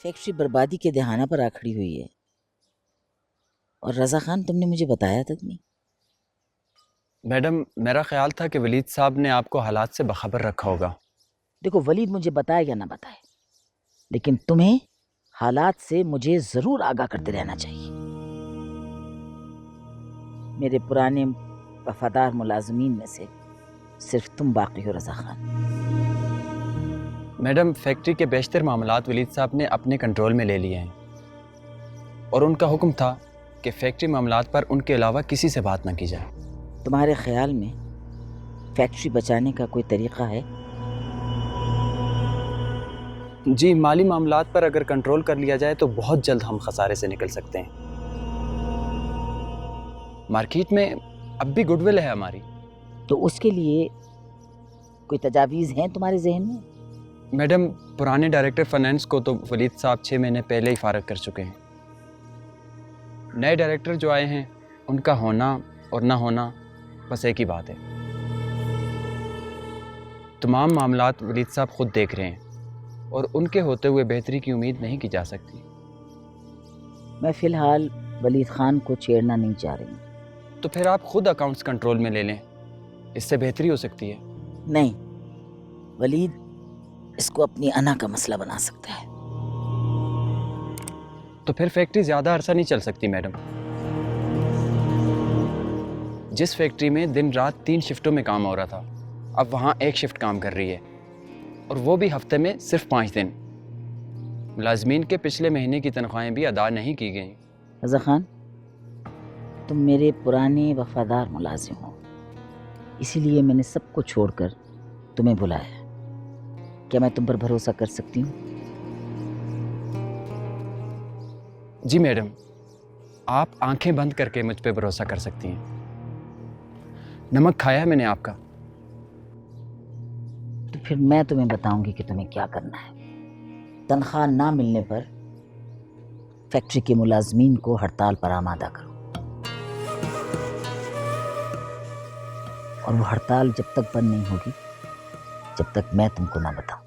Factory बर्बादी के दहाना पर आ खड़ी हुई है, और रज़ा खान तुमने मुझे बताया तक नहीं। मैडम, मेरा ख्याल था कि वलीद साहब ने आपको हालात से बखबर रखा होगा। देखो, वलीद मुझे बताए या ना बताए, लेकिन तुम्हें हालात से मुझे ज़रूर आगाह करते रहना चाहिए। मेरे पुराने वफादार मुलाजमीन में से सिर्फ तुम बाकी हो रज़ा खान। मैडम, फैक्ट्री के बेशतर मामलात वलीद साहब ने अपने कंट्रोल में ले लिए हैं, और उनका हुक्म था कि फैक्ट्री मामलात पर उनके अलावा किसी से बात ना की जाए। तुम्हारे ख्याल में फैक्ट्री बचाने का कोई तरीका है? जी, माली मामलात पर अगर कंट्रोल कर लिया जाए तो बहुत जल्द हम खसारे से निकल सकते हैं। मार्केट में अब भी गुडविल है हमारी। तो उसके लिए कोई तजावीज़ हैं तुम्हारे जहन में? मैडम, पुराने डायरेक्टर फाइनेंस को तो वलीद साहब 6 महीने पहले ही फारग कर चुके हैं। नए डायरेक्टर जो आए हैं, उनका होना और ना होना बस एक ही बात है। तमाम मामलात वलीद साहब खुद देख रहे हैं, और उनके होते हुए बेहतरी की उम्मीद नहीं की जा सकती। मैं फ़िलहाल वलीद खान को छेड़ना नहीं चाह रही। तो फिर आप खुद अकाउंट्स कंट्रोल में ले लें, इससे बेहतरी हो सकती है। नहीं, वलीद इसको अपनी अना का मसला बना सकता है। तो फिर फैक्ट्री ज़्यादा अरसा नहीं चल सकती मैडम। जिस फैक्ट्री में दिन रात 3 शिफ्टों में काम हो रहा था, अब वहाँ 1 शिफ्ट काम कर रही है, और वो भी हफ्ते में सिर्फ 5 दिन। मुलाजमीन के पिछले महीने की तनख्वाहें भी अदा नहीं की गई। रज़ा खान, तुम मेरे पुराने वफादार मुलाजिम हो, इसीलिए मैंने सबको छोड़कर तुम्हें बुलाया। क्या मैं तुम पर भरोसा कर सकती हूँ? जी मैडम, आप आंखें बंद करके मुझ पे भरोसा कर सकती हैं। नमक खाया है मैंने आपका। तो फिर मैं तुम्हें बताऊंगी कि तुम्हें क्या करना है। तनख्वाह ना मिलने पर फैक्ट्री के मुलाजमीन को हड़ताल पर आमादा करो, और वो हड़ताल जब तक बंद नहीं होगी जब तक मैं तुमको ना बताऊं।